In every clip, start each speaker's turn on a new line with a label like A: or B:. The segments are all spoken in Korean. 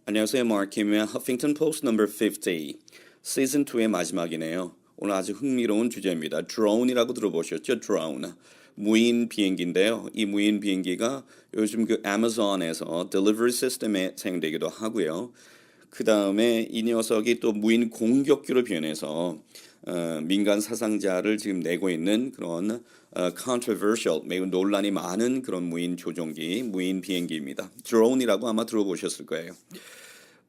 A: 안녕하세요. 마크입니다. Huffington Post number 50. 시즌 2의 마지막이네요. 오늘 아주 흥미로운 주제입니다. drone이라고 들어보셨죠? drone. 무인 비행기인데요. 이 무인 비행기가 요즘 그 아마존에서 delivery 시스템에 사용되기도 하고요. 그 다음에 이 녀석이 또 무인 공격기로 변해서 민간 사상자를 지금 내고 있는 그런 controversial, 매우 논란이 많은 그런 무인 조종기, 무인 비행기입니다. drone이라고 아마 들어보셨을 거예요.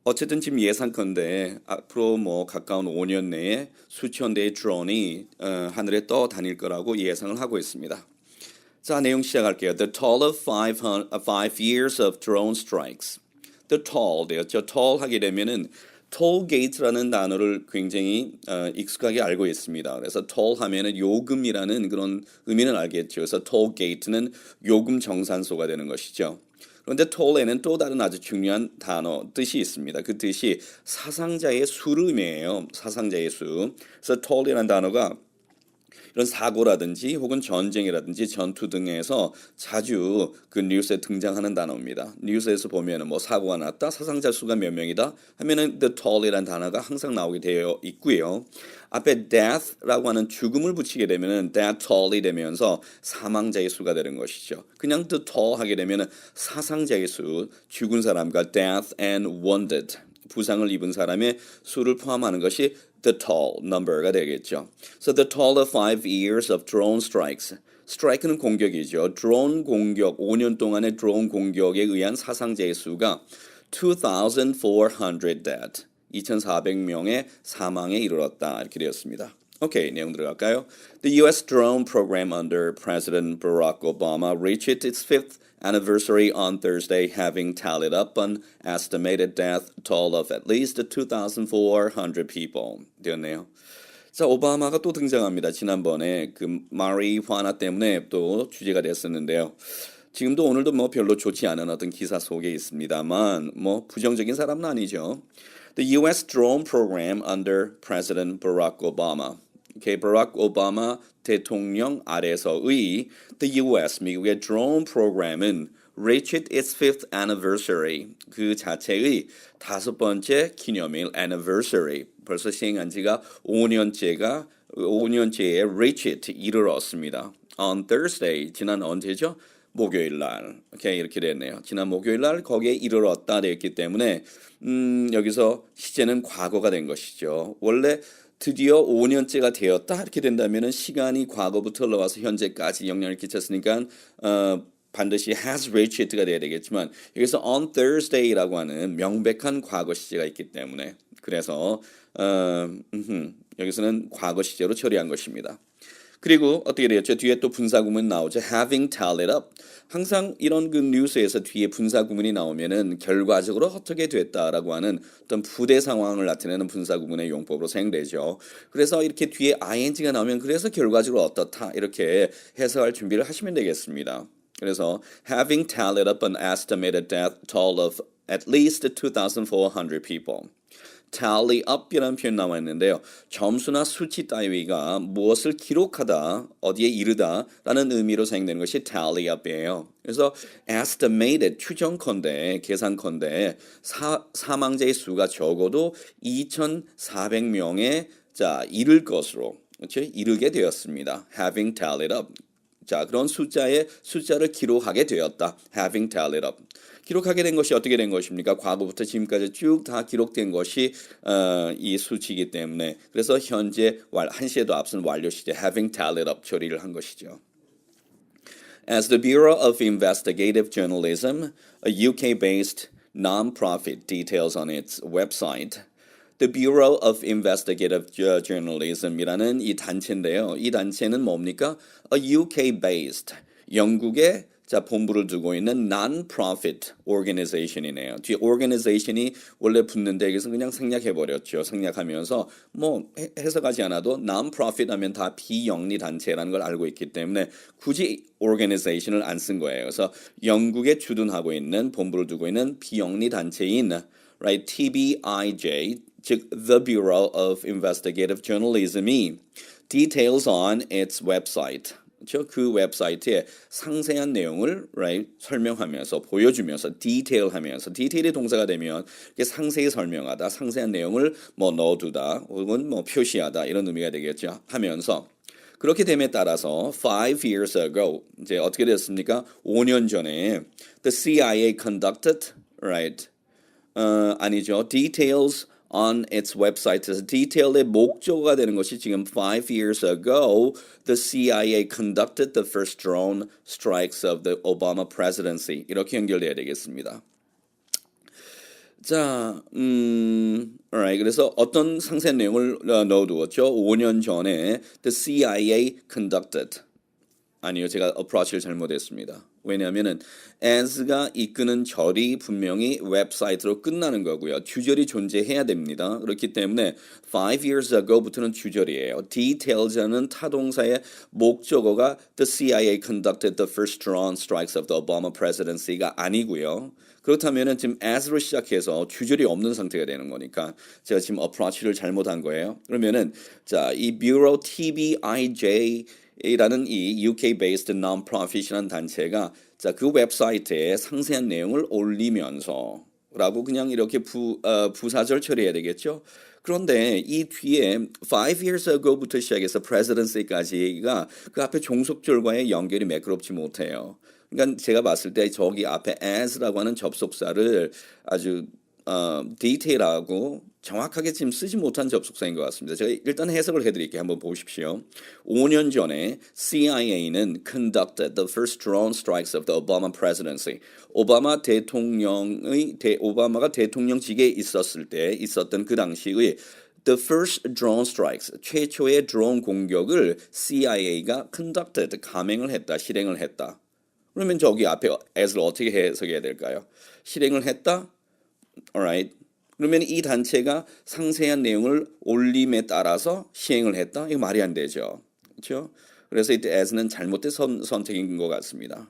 A: 어쨌든 지금 예상컨대 앞으로 뭐 가까운 5년 내에 수천 대의 드론이 하늘에 떠 다닐 거라고 예상을 하고 있습니다. 자, 내용 시작할게요. The toll of 5 years of drone strikes. The toll 되었죠. toll 하게 되면은 toll gate라는 단어를 굉장히 익숙하게 알고 있습니다. 그래서 toll 하면은 요금이라는 그런 의미는 알겠죠. 그래서 toll gate는 요금 정산소가 되는 것이죠. 그런데 toll에는 또 다른 아주 중요한 단어, 뜻이 있습니다. 그 뜻이 사상자의 수를 의미해요. 사상자의 수. 그래서 toll이라는 단어가 이런 사고라든지 혹은 전쟁이라든지 전투 등에서 자주 그 뉴스에 등장하는 단어입니다. 뉴스에서 보면은 뭐 사고가 났다, 사상자 수가 몇 명이다 하면은 the toll이라는 단어가 항상 나오게 되어 있고요. 앞에 death라고 하는 죽음을 붙이게 되면은 that toll이 되면서 사망자의 수가 되는 것이죠. 그냥 the toll 하게 되면은 사상자의 수, 죽은 사람과 death and wounded 부상을 입은 사람의 수를 포함하는 것이 the toll number가 되겠죠. So the toll of 5 years of drone strikes. strike는 공격이죠. 드론 공격, 5년 동안의 드론 공격에 의한 사상자의 수가 2,400 dead. 2,400명의 사망에 이르렀다. 이렇게 되었습니다. 오케이, 내용 들어갈까요? The U.S. drone program under President Barack Obama reached its fifth anniversary on Thursday, having tallied up an estimated death toll of at least 2,400 people. 되었네요. 자, 오바마가 또 등장합니다. 지난번에 그 마리화나 때문에 또 주제가 됐었는데요. 지금도 오늘도 뭐 별로 좋지 않은 어떤 기사 속에 있습니다만 뭐 부정적인 사람은 아니죠. The U.S. drone program under President Barack Obama. Okay, Barack Obama 대통령 아래서의 the U.S. 미국의 drone program은 reached its fifth anniversary. 그 자체의 5번째 기념일 anniversary. 벌써 시행한 지가 5년째에 reached 이르렀습니다. On Thursday, 지난 언제죠? 목요일 날. 오케이, 이렇게 됐네요. 지난 목요일 날 거기에 이르렀다 되었기 때문에 여기서 시제는 과거가 된 것이죠. 원래 드디어 5년째가 되었다 이렇게 된다면은 시간이 과거부터 흘러와서 현재까지 영향을 끼쳤으니까 반드시 has reached가 돼야 되겠지만 여기서 on Thursday라고 하는 명백한 과거 시제가 있기 때문에 그래서 여기서는 과거 시제로 처리한 것입니다. 그리고 어떻게 되었죠? 뒤에 또 분사구문 나오죠. having tallied up. 항상 이런 그 뉴스에서 뒤에 분사구문이 나오면은 결과적으로 어떻게 됐다라고 하는 어떤 부대 상황을 나타내는 분사구문의 용법으로 사용되죠. 그래서 이렇게 뒤에 ing가 나오면 그래서 결과적으로 어떻다 이렇게 해석할 준비를 하시면 되겠습니다. 그래서 having tallied up an estimated death toll of at least 2,400 people. tally up이라는 표현 나와 있는데요. 점수나 수치 따위가 무엇을 기록하다, 어디에 이르다라는 의미로 사용되는 것이 tally up이에요. 그래서 estimated, 추정컨대, 계산컨대 사망자의 수가 적어도 2,400명에 이를 것으로 그렇죠? 이르게 되었습니다. having tallied up. 자, 그런 숫자를 기록하게 되었다. having tallied up. 기록하게 된 것이 어떻게 된 것입니까? 과거부터 지금까지 쭉 다 기록된 것이 이 수치이기 때문에 그래서 현재 한시에도 앞선 완료 시제 having tallied up 처리를 한 것이죠. As the Bureau of Investigative Journalism, a UK-based non-profit, details on its website, The Bureau of Investigative Journalism이라는 이 단체인데요. 이 단체는 뭡니까? A UK-based, 영국의 본부를 두고 있는 non-profit organization이네요. 뒤에 organization이 원래 붙는데 여기서 그냥 생략해버렸죠. 생략하면서 뭐 해석하지 않아도 non-profit 하면 다 비영리 단체라는 걸 알고 있기 때문에 굳이 organization을 안 쓴 거예요. 그래서 영국에 주둔하고 있는 본부를 두고 있는 비영리 단체인 right, TBIJ, 즉 The Bureau of Investigative Journalism이 details on its website. 그 웹사이트에 상세한 내용을 right, 설명하면서 보여주면서 디테일하면서 디테일이 동사가 되면 이게 상세히 설명하다, 상세한 내용을 뭐 넣어두다 혹은 뭐 표시하다 이런 의미가 되겠죠. 하면서 그렇게 됨에 따라서 5 years ago 이제 어떻게 됐습니까? 5년 전에 the CIA conducted right 아니죠. details on its website. 디테일의 목적어가 되는 것이 지금 5 years ago the CIA conducted the first drone strikes of the Obama presidency. 이렇게 연결돼야 되겠습니다. 자, alright. 그래서 어떤 상세한 내용을 넣어두었죠. 5년 전에 the CIA conducted. 아니요, 제가 approach를 잘못했습니다. 왜냐하면은 as가 이끄는 절이 분명히 웹사이트로 끝나는 거고요. 주절이 존재해야 됩니다. 그렇기 때문에 5 years ago부터는 주절이에요. details는 타동사의 목적어가 the CIA conducted the first drone strikes of the Obama presidency가 아니고요. 그렇다면은 지금 as로 시작해서 주절이 없는 상태가 되는 거니까 제가 지금 approach를 잘못한 거예요. 그러면은 자, 이 Bureau TBIJ 라는 이 UK-based non-profit이라는 단체가 자, 그 웹사이트에 상세한 내용을 올리면서 라고 그냥 이렇게 부사절 처리해야 되겠죠. 그런데 이 뒤에 5 years ago부터 시작해서 presidency까지가 그 앞에 종속절과의 연결이 매끄럽지 못해요. 그러니까 제가 봤을 때 저기 앞에 as라고 하는 접속사를 아주 디테일하고 정확하게 지금 쓰지 못한 접속사인 것 같습니다. 제가 일단 해석을 해드릴게요. 한번 보십시오. 5년 전에 CIA는 conducted the first drone strikes of the Obama presidency. 오바마가 대통령직에 있었을 때 있었던 그 당시의 the first drone strikes, 최초의 드론 공격을 CIA가 conducted, 감행을 했다, 실행을 했다. 그러면 저기 앞에 as를 어떻게 해석해야 될까요? 실행을 했다? alright. 그러면 이 단체가 상세한 내용을 올림에 따라서 시행을 했다? 이거 말이 안 되죠. 그렇죠? 그래서 이때 as는 잘못된 선택인 것 같습니다.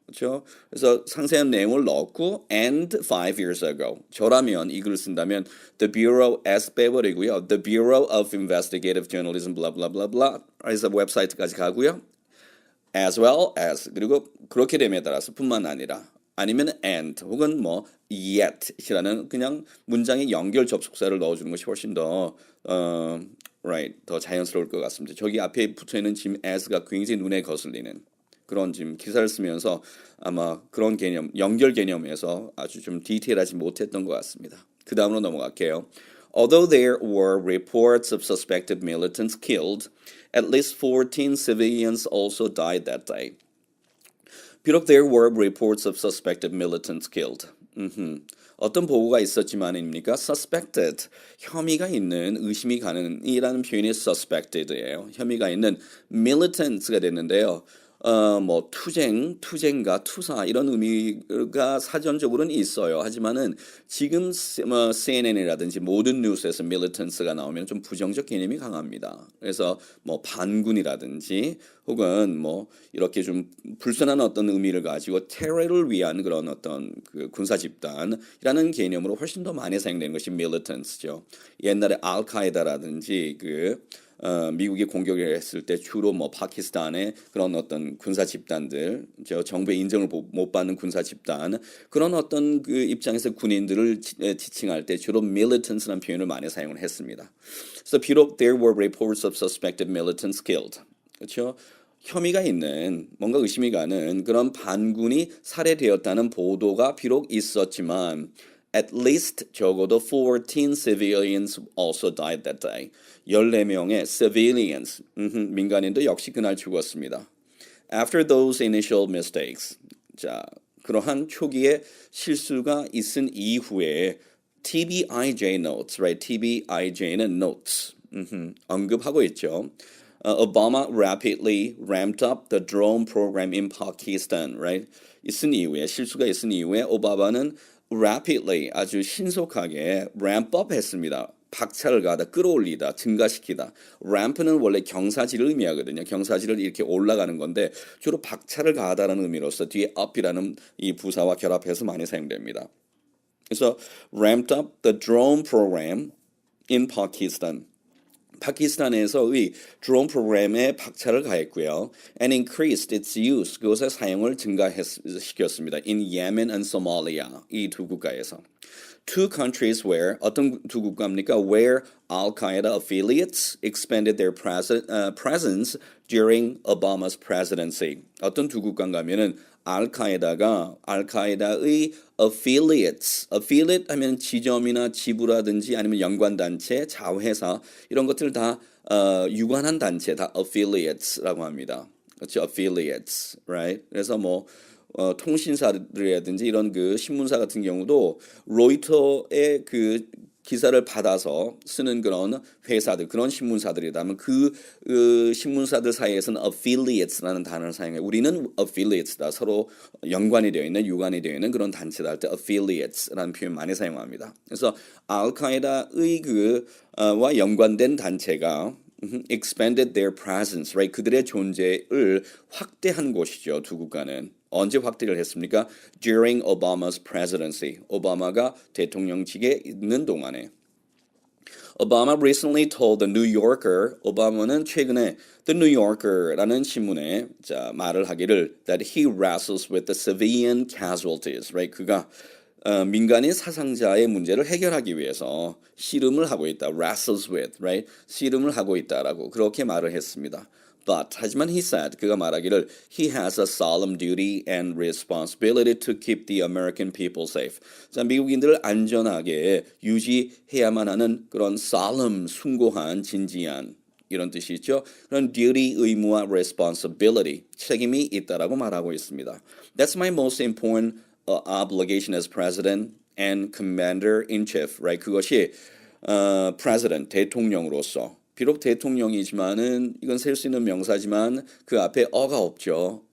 A: 그렇죠? 그래서 상세한 내용을 넣고 and 5 years ago. 저라면 이 글을 쓴다면 the Bureau as 빼버리고요. the Bureau of Investigative Journalism blah blah blah blah. 그래서 웹사이트까지 가고요. as well as 그리고 그렇게 됨에 따라서 뿐만 아니라 아니면 and 혹은 뭐 yet이라는 그냥 문장의 연결 접속사를 넣어주는 것이 훨씬 더 right 더 자연스러울 것 같습니다. 저기 앞에 붙어 있는 지금 as가 굉장히 눈에 거슬리는 그런 지금 기사를 쓰면서 아마 그런 개념 연결 개념에서 아주 좀 디테일하지 못했던 것 같습니다. 그 다음으로 넘어갈게요. Although there were reports of suspected militants killed, at least 14 civilians also died that day. 비록 there were reports of suspected militants killed. 어떤 보고가 있었지만입니까? suspected, 혐의가 있는, 의심이 가는이라는 표현이 suspected예요. 혐의가 있는 militants가 됐는데요. 뭐 투쟁가, 투사 이런 의미가 사전적으로는 있어요. 하지만은 지금 CNN이라든지 모든 뉴스에서 militants가 나오면 좀 부정적 개념이 강합니다. 그래서 뭐 반군이라든지 혹은 뭐 이렇게 좀 불순한 어떤 의미를 가지고 테러를 위한 그런 어떤 그 군사 집단이라는 개념으로 훨씬 더 많이 사용되는 것이 militants죠. 옛날에 알카에다라든지 미국이 공격을 했을 때 주로 뭐 파키스탄의 그런 어떤 군사 집단들, 정부의 인정을 못 받는 군사 집단 그런 어떤 그 입장에서 군인들을 지칭할 때 주로 militants라는 표현을 많이 사용을 했습니다. 그래서 비록 there were reports of suspected militants killed, 그렇죠? 혐의가 있는 뭔가 의심이 가는 그런 반군이 살해되었다는 보도가 비록 있었지만 at least 적어도 14 civilians also died that day. 14명의 civilians, 민간인도 역시 그날 죽었습니다. After those initial mistakes. 자, 그러한 초기의 실수가 있은 이후에 TBIJ notes, right? TBIJ는 notes. 언급하고 있죠. Obama rapidly ramped up the drone program in Pakistan, right? 있은 이후에 실수가 있은 이후에 오바마는 rapidly 아주 신속하게 ramp up 했습니다. 박차를 가다, 끌어올리다, 증가시키다. ramp는 원래 경사지를 의미하거든요. 경사지를 이렇게 올라가는 건데 주로 박차를 가다라는 의미로서 뒤에 up이라는 이 부사와 결합해서 많이 사용됩니다. 그래서 ramped up the drone program in Pakistan. 파키스탄에서의 드론 프로그램에 박차를 가했고요. And increased its use. 그것의 사용을 증가시켰습니다. In Yemen and Somalia. 이 두 국가에서. Two countries where 어떤 두 국가입니까? Where Al-Qaeda affiliates expanded their presence during Obama's presidency. 어떤 두 국가인가 하면은 알카에다의 affiliate 하면 지점이나 지부라든지 아니면 연관단체, 자회사 이런 것들 다 유관한 단체 다 affiliates라고 합니다. 그렇죠? affiliates, right? 그래서 뭐 통신사들이라든지 이런 그 신문사 같은 경우도 로이터의 그 기사를 받아서 쓰는 그런 회사들, 그런 신문사들이라면 그 신문사들 사이에서는 affiliates라는 단어를 사용해요. 우리는 affiliates다. 서로 연관이 되어 있는, 유관이 되어 있는 그런 단체다 할 때 affiliates라는 표현 많이 사용합니다. 그래서 알카에다의 와 연관된 단체가 expanded their presence, right? 그들의 존재를 확대한 곳이죠. 두 국가는. 언제 확대를 했습니까? During Obama's presidency. 오바마가 대통령직에 있는 동안에. Obama recently told the New Yorker. 오바마는 최근에 The New Yorker라는 신문에 말을 하기를 that he wrestles with the civilian casualties. Right? 그가 민간인 사상자의 문제를 해결하기 위해서 씨름을 하고 있다. Wrestles with, right? 씨름을 하고 있다라고 그렇게 말을 했습니다. But 하지만 he said 그가 말하기를 he has a solemn duty and responsibility to keep the American people safe. 자, 미국인들을 안전하게 유지해야만 하는 그런 solemn 숭고한 진지한 이런 뜻이 있죠. 그런 duty 의무와 responsibility 책임이 있다라고 말하고 있습니다. That's my most important obligation as president and commander in chief. Right? 그것이 president 대통령으로서 비록 대통령이지만은 이건 셀 수 있는 명사지만 그 앞에 어가 없죠.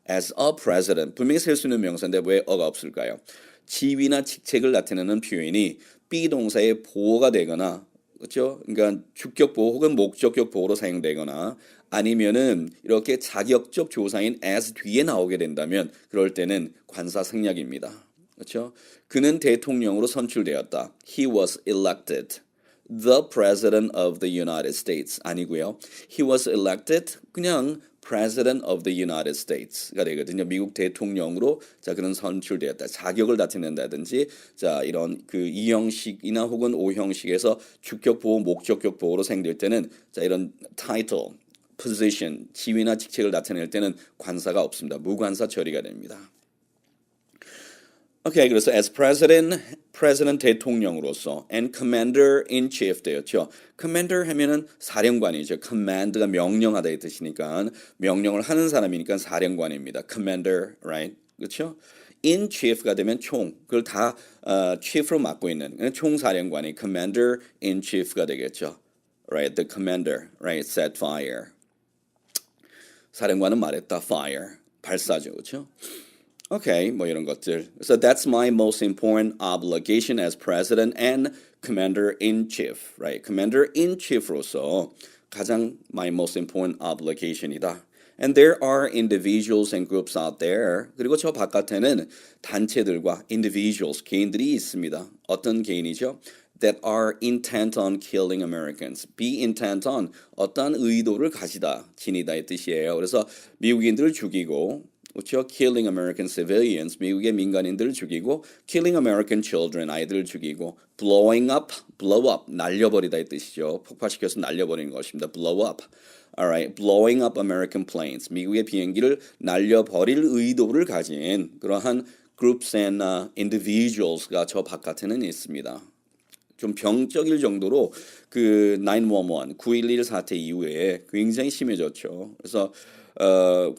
A: as a president 분명히 셀 수 있는 명사인데 왜 어가 없을까요? 지위나 직책을 나타내는 표현이 비동사의 보호가 되거나 그렇죠? 그러니까 주격 보호 혹은 목적격 보호로 사용되거나 아니면은 이렇게 자격적 조사인 as 뒤에 나오게 된다면 그럴 때는 관사 생략입니다. 그렇죠? 그는 대통령으로 선출되었다. He was elected. The President of the United States 아니고요. He was elected 그냥 President of the United States가 되거든요. 미국 대통령으로 자 그는 선출되었다. 자격을 나타낸다든지 자 이런 그 2형식이나 혹은 5형식에서 주격 보호, 목적격 보호로 사용될 때는 자 이런 title, position, 지위나 직책을 나타낼 때는 관사가 없습니다. 무관사 처리가 됩니다. 오케이, 그래서 as president 대통령으로서 and commander in chief 되었죠. commander 하면은 사령관이죠. command가 명령하다의 뜻이니까 명령을 하는 사람이니까 사령관입니다. commander, right? 그렇죠? in chief가 되면 총, 그걸 다 chief로 맡고 있는 총사령관이 commander in chief가 되겠죠. Right? The commander, right? Set fire. 사령관은 말했다. fire. 발사죠. 그렇죠? Okay, 뭐 이런 것들. So that's my most important obligation as president and commander-in-chief, right? commander-in-chief로서 가장 my most important obligation이다. And there are individuals and groups out there. 그리고 저 바깥에는 단체들과 individuals, 개인들이 있습니다. 어떤 개인이죠? That are intent on killing Americans. Be intent on 어떤 의도를 가지다, 지니다의 뜻이에요. 그래서 미국인들을 죽이고 그렇죠? Killing American civilians, 미국의 민간인들을 죽이고 Killing American children, 아이들을 죽이고 Blowing up, blow up, 날려버리다의 뜻이죠. 폭파시켜서 날려버리는 것입니다. Blow up. Alright, blowing up American planes, 미국의 비행기를 날려버릴 의도를 가진 그러한 groups and individuals가 저 바깥에는 있습니다. 좀 병적일 정도로 그 911, 911 사태 이후에 굉장히 심해졌죠. 그래서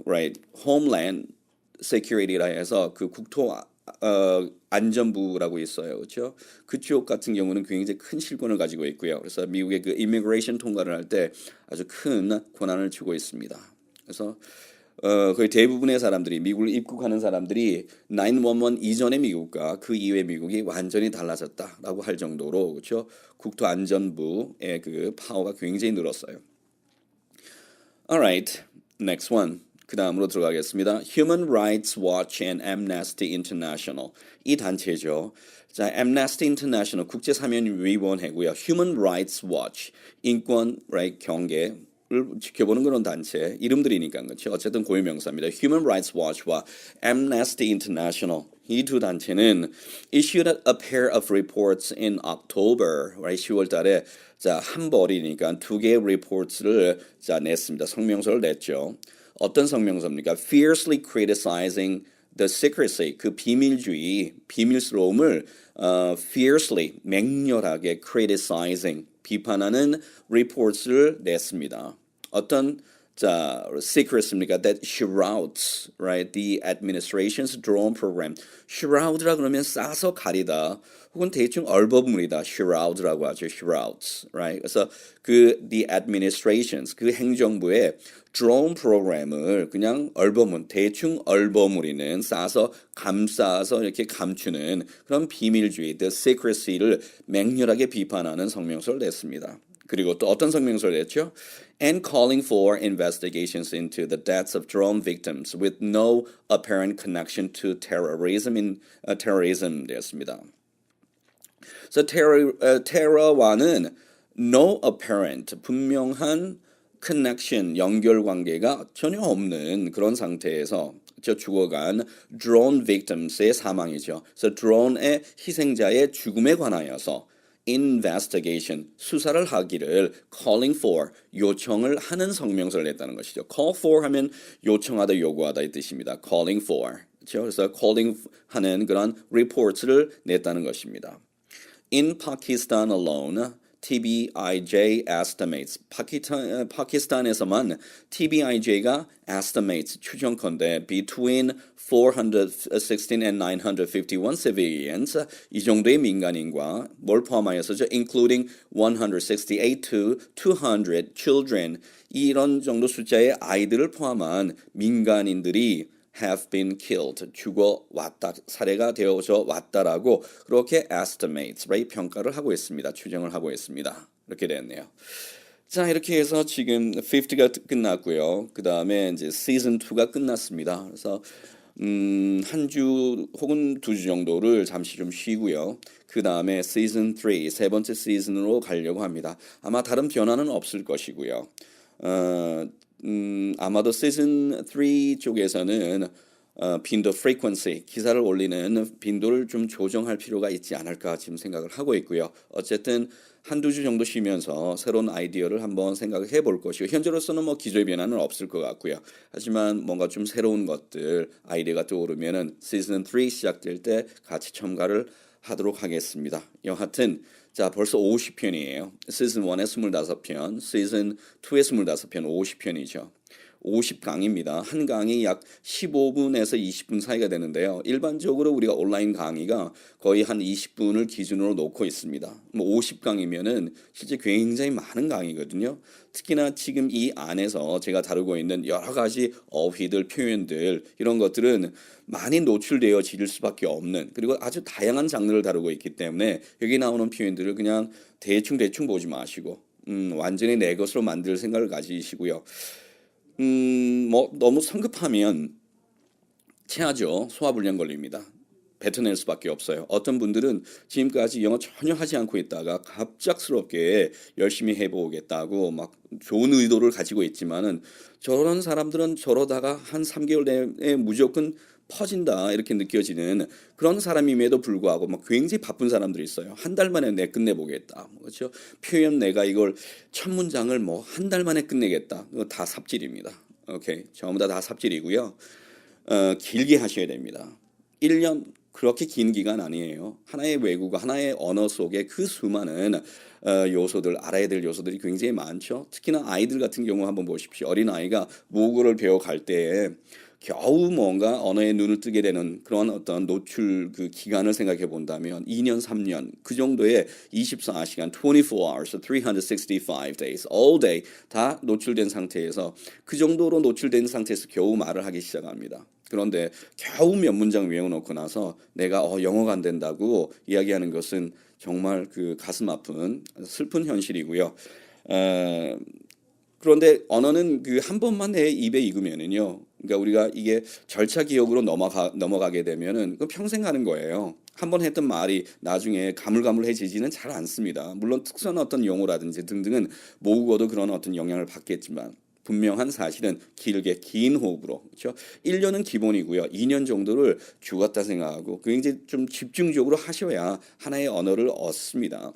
A: right, Homeland Security라 해서 그 국토 안전부라고 있어요. 그렇죠? 그쪽 같은 경우는 굉장히 큰 실권을 가지고 있고요. 그래서 미국의 그 immigration 통과를 할 때 아주 큰 권한을 주고 있습니다. 그래서 거의 대부분의 사람들이 미국을 입국하는 사람들이 911 이전의 미국과 그 이후의 미국이 완전히 달라졌다라고 할 정도로 그렇죠? 국토안전부의 그 파워가 굉장히 늘었어요. Alright, next one. 그 다음으로 들어가겠습니다. Human Rights Watch and Amnesty International. 이 단체죠. 자, Amnesty International 국제사면위원회고요. Human Rights Watch 인권 경계를 지켜보는 그런 단체 이름들이니까 그렇죠. 어쨌든 고유명사입니다. Human Rights Watch와 Amnesty International 이 두 단체는 issued a pair of reports in October, 10월 달에 자, 한 벌이니까 두 개의 reports를 자, 냈습니다. 성명서를 냈죠. 어떤 성명서입니까? Fiercely criticizing the secrecy, 그 비밀주의, 비밀스러움을 fiercely, 맹렬하게 criticizing, 비판하는 reports를 냈습니다. 어떤 자, secret입니까? That shrouds, right, the administration's drone program. shroud라 그러면 싸서 가리다, 혹은 대충 얼버무리다. shroud라고 하죠. shrouds, right? 그래서 그 the administrations, 그 행정부의 drone 프로그램을 그냥 대충 얼버무리는, 싸서 감싸서 이렇게 감추는 그런 비밀주의, the secrecy를 맹렬하게 비판하는 성명서를 냈습니다. 그리고 또 어떤 성명서를 냈죠? And calling for investigations into the deaths of drone victims with no apparent connection to terrorism 되었습니다. 그래서 terror와는 no apparent, 분명한 connection, 연결관계가 전혀 없는 그런 상태에서 죽어간 drone victims의 사망이죠. 그래서 drone의 희생자의 죽음에 관하여서 investigation, 수사를 하기를 calling for, 요청을 하는 성명서를 냈다는 것이죠. call for 하면 요청하다, 요구하다 이 뜻입니다. calling for. 그렇죠? 그래서 calling 하는 그런 reports를 냈다는 것입니다. In Pakistan alone, TBIJ estimates, 파키스탄에서만 TBIJ가 estimates, 추정컨대 between 416 and 951 civilians, 이 정도의 민간인과 뭘 포함하여서죠? including 168 to 200 children, 이런 정도 숫자의 아이들을 포함한 민간인들이 have been killed, 죽어왔다, 살해가 되어져 왔다라고 그렇게 estimates, right? 평가를 하고 있습니다. 추정을 하고 있습니다. 이렇게 됐네요. 자, 이렇게 해서 지금 50가 끝났고요. 그 다음에 이제 시즌 2가 끝났습니다. 그래서 한 주 혹은 2주 정도를 잠시 좀 쉬고요. 그 다음에 시즌 3, 세 번째 시즌으로 가려고 합니다. 아마 다른 변화는 없을 것이고요. 아마도 시즌 3 쪽에서는 빈도 frequency, 기사를 올리는 빈도를 좀 조정할 필요가 있지 않을까 지금 생각을 하고 있고요. 어쨌든 한두 주 정도 쉬면서 새로운 아이디어를 한번 생각을 해볼 것이고, 현재로서는 뭐 기조의 변화는 없을 것 같고요. 하지만 뭔가 좀 새로운 것들, 아이디어가 떠오르면은 시즌 3 시작될 때 같이 첨가를 하도록 하겠습니다. 여하튼 자, 벌써 50편이에요. 시즌 1에 25편, 시즌 2에 25편, 50편이죠. 50강입니다. 한 강이 약 15분에서 20분 사이가 되는데요. 일반적으로 우리가 온라인 강의가 거의 한 20분을 기준으로 놓고 있습니다. 50강이면은 실제 굉장히 많은 강의거든요. 특히나 지금 이 안에서 제가 다루고 있는 여러 가지 어휘들, 표현들, 이런 것들은 많이 노출되어질 수밖에 없는, 그리고 아주 다양한 장르를 다루고 있기 때문에 여기 나오는 표현들을 그냥 대충 보지 마시고 완전히 내 것으로 만들 생각을 가지시고요. 뭐 너무 성급하면 체하죠. 소화불량 걸립니다. 뱉어낼 수밖에 없어요. 어떤 분들은 지금까지 영어 전혀 하지 않고 있다가 갑작스럽게 열심히 해보겠다고 막 좋은 의도를 가지고 있지만은, 저런 사람들은 저러다가 한 3개월 내에 무조건 퍼진다 이렇게 느껴지는 그런 사람임에도 불구하고 막 굉장히 바쁜 사람들이 있어요. 한 달 만에 내 끝내보겠다. 그렇죠? 표현 내가 이걸 첫 문장을 뭐 한 달 만에 끝내겠다. 이거 다 삽질입니다. 오케이, 전부 다 삽질이고요. 길게 하셔야 됩니다. 1년 그렇게 긴 기간 아니에요. 하나의 외국어, 하나의 언어 속에 그 수많은 요소들, 알아야 될 요소들이 굉장히 많죠. 특히나 아이들 같은 경우 한번 보십시오. 어린아이가 모국어를 배워갈 때에 겨우 뭔가 언어에 눈을 뜨게 되는 그런 어떤 노출 그 기간을 생각해 본다면 2년, 3년 그 정도의 24시간, 24 hours, 365 days, all day 다 노출된 상태에서, 그 정도로 노출된 상태에서 겨우 말을 하기 시작합니다. 그런데 겨우 몇 문장 외워놓고 나서 내가 영어가 안 된다고 이야기하는 것은 정말 그 가슴 아픈 슬픈 현실이고요. 그런데 언어는 그 한 번만 내 입에 익으면은요, 그러니까 우리가 이게 절차 기억으로 넘어가게 되면은 그 평생 가는 거예요. 한번 했던 말이 나중에 가물가물해지지는 잘 않습니다. 물론 특수한 어떤 용어라든지 등등은 모국어도 그런 어떤 영향을 받겠지만 분명한 사실은 길게 긴 호흡으로 그렇죠. 1년은 기본이고요. 2년 정도를 죽었다 생각하고 굉장히 좀 집중적으로 하셔야 하나의 언어를 얻습니다.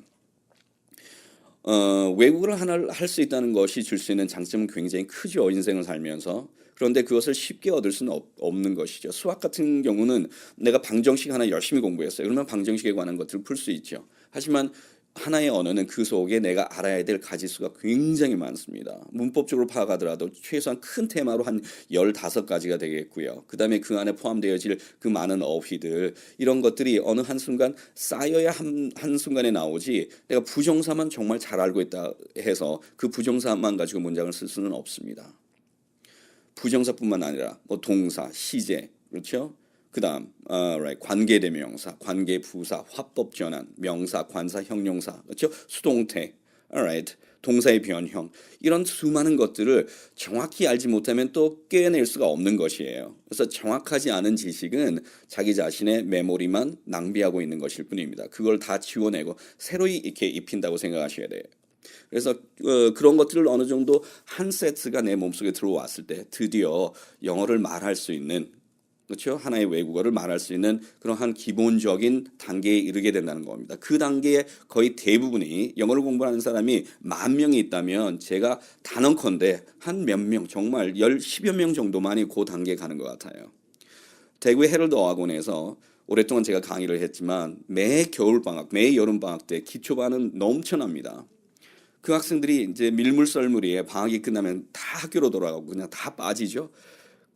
A: 외국어를 하나를 할 수 있다는 것이 줄 수 있는 장점은 굉장히 크죠. 인생을 살면서. 그런데 그것을 쉽게 얻을 수는 없는 것이죠. 수학 같은 경우는 내가 방정식 하나 열심히 공부했어요. 그러면 방정식에 관한 것들을 풀 수 있죠. 하지만 하나의 언어는 그 속에 내가 알아야 될 가지수가 굉장히 많습니다. 문법적으로 파악하더라도 최소한 큰 테마로 한 15가지가 되겠고요. 그 다음에 그 안에 포함되어질 그 많은 어휘들 이런 것들이 어느 한순간 쌓여야 한순간에 나오지 내가 부정사만 정말 잘 알고 있다 해서 그 부정사만 가지고 문장을 쓸 수는 없습니다. 부정사뿐만 아니라 뭐 동사, 시제, 그렇죠? 그다음 관계대명사, 관계부사, 화법전환, 명사, 관사, 형용사, 그렇죠? 수동태, alright, 동사의 변형 이런 수많은 것들을 정확히 알지 못하면 또 깨낼 수가 없는 것이에요. 그래서 정확하지 않은 지식은 자기 자신의 메모리만 낭비하고 있는 것일 뿐입니다. 그걸 다 지워내고 새로이 이렇게 입힌다고 생각하셔야 돼요. 그래서 그런 것들을 어느 정도 한 세트가 내 몸속에 들어왔을 때 드디어 영어를 말할 수 있는 그렇죠? 하나의 외국어를 말할 수 있는 그러한 기본적인 단계에 이르게 된다는 겁니다. 그 단계의 거의 대부분이 영어를 공부하는 사람이 10,000명이 있다면 제가 단언컨대 한 몇 명, 정말 10여 명 정도만이 그 단계에 가는 것 같아요. 대구의 헤럴드 어학원에서 오랫동안 제가 강의를 했지만 매 겨울방학, 매 여름방학 때 기초반은 넘쳐납니다. 그 학생들이 이제 밀물썰물이에 방학이 끝나면 다 학교로 돌아가고 그냥 다 빠지죠.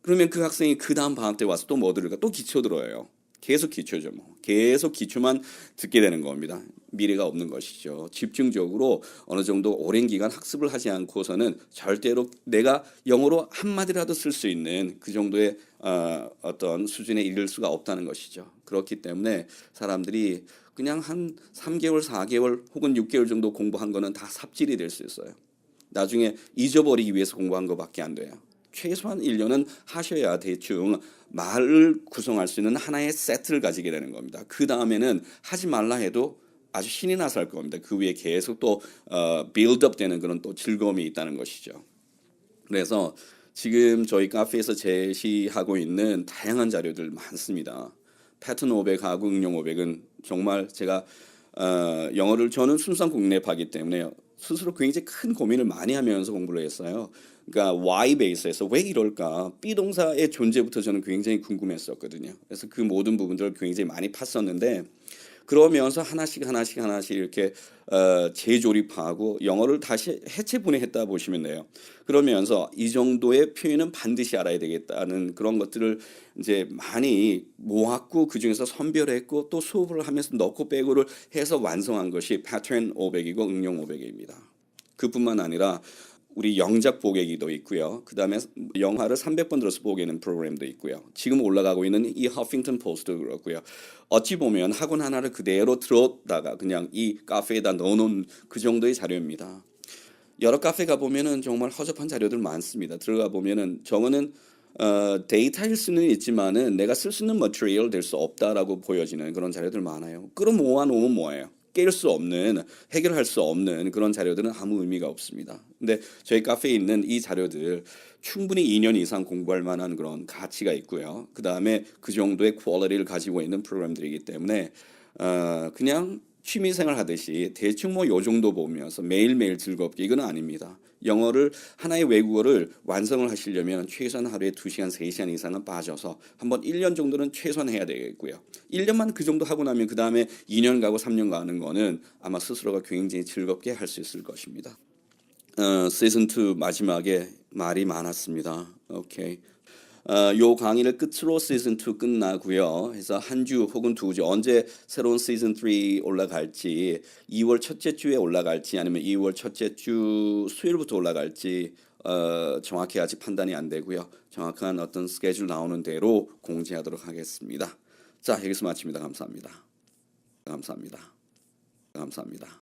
A: 그러면 그 학생이 그 다음 방학 때 와서 또 뭐 들을까? 또 기초 들어요. 계속 기초죠. 뭐. 계속 기초만 듣게 되는 겁니다. 미래가 없는 것이죠. 집중적으로 어느 정도 오랜 기간 학습을 하지 않고서는 절대로 내가 영어로 한마디라도 쓸 수 있는 그 정도의 어떤 수준에 이를 수가 없다는 것이죠. 그렇기 때문에 사람들이 그냥 한 3개월, 4개월 혹은 6개월 정도 공부한 거는 다 삽질이 될 수 있어요. 나중에 잊어버리기 위해서 공부한 것밖에 안 돼요. 최소한 1년은 하셔야 대충 말을 구성할 수 있는 하나의 세트를 가지게 되는 겁니다. 그 다음에는 하지 말라 해도 아주 신이 나서 할 겁니다. 그 위에 계속 또 빌드업 되는 그런 또 즐거움이 있다는 것이죠. 그래서 지금 저희 카페에서 제시하고 있는 다양한 자료들 많습니다. 패턴 500하고 응용 500은 정말 제가 영어를 저는 순수한 국내파이기 때문에 스스로 굉장히 큰 고민을 많이 하면서 공부를 했어요. 그러니까 Y 베이스에서 왜 이럴까? B 동사의 존재부터 저는 굉장히 궁금했었거든요. 그래서 그 모든 부분들을 굉장히 많이 팠었는데 그러면서 하나씩 이렇게 재조립하고 영어를 다시 해체 분해했다 보시면 돼요. 그러면서 이 정도의 표현은 반드시 알아야 되겠다는 그런 것들을 이제 많이 모았고 그 중에서 선별했고 또 수업을 하면서 넣고 빼고를 해서 완성한 것이 패턴 500이고 응용 500입니다. 그뿐만 아니라 우리 영작 보계기도 있고요. 그 다음에 영화를 300번 들어서 보게 하는 프로그램도 있고요. 지금 올라가고 있는 이 허핑턴 포스트도 그렇고요. 어찌 보면 학원 하나를 그대로 들었다가 그냥 이 카페에다 넣어놓은 그 정도의 자료입니다. 여러 카페 가보면은 정말 허접한 자료들 많습니다. 들어가 보면은 저거는 데이터일 수는 있지만은 내가 쓸 수 있는 머티리얼 될 수 없다라고 보여지는 그런 자료들 많아요. 끌어모아 놓으면 뭐예요? 깰 수 없는, 해결할 수 없는 그런 자료들은 아무 의미가 없습니다. 근데 저희 카페에 있는 이 자료들 충분히 2년 이상 공부할 만한 그런 가치가 있고요. 그 다음에 그 정도의 퀄리티를 가지고 있는 프로그램들이기 때문에 그냥 취미생활 하듯이 대충 뭐 요 정도 보면서 매일매일 즐겁게 이건 아닙니다. 영어를 하나의 외국어를 완성을 하시려면 최소한 하루에 2시간, 3시간 이상은 빠져서 한번 1년 정도는 최소한 해야 되겠고요. 1년만 그 정도 하고 나면 그 다음에 2년 가고 3년 가는 거는 아마 스스로가 굉장히 즐겁게 할 수 있을 것입니다. 시즌 2 마지막에 말이 많았습니다. 오케이. 요 강의를 끝으로 시즌 2 끝나고요. 해서 한 주 혹은 2주 언제 새로운 시즌 3 올라갈지 2월 첫째 주에 올라갈지 아니면 2월 첫째 주 수요일부터 올라갈지 정확히 아직 판단이 안 되고요. 정확한 어떤 스케줄 나오는 대로 공지하도록 하겠습니다. 자, 여기서 마칩니다. 감사합니다. 감사합니다. 감사합니다.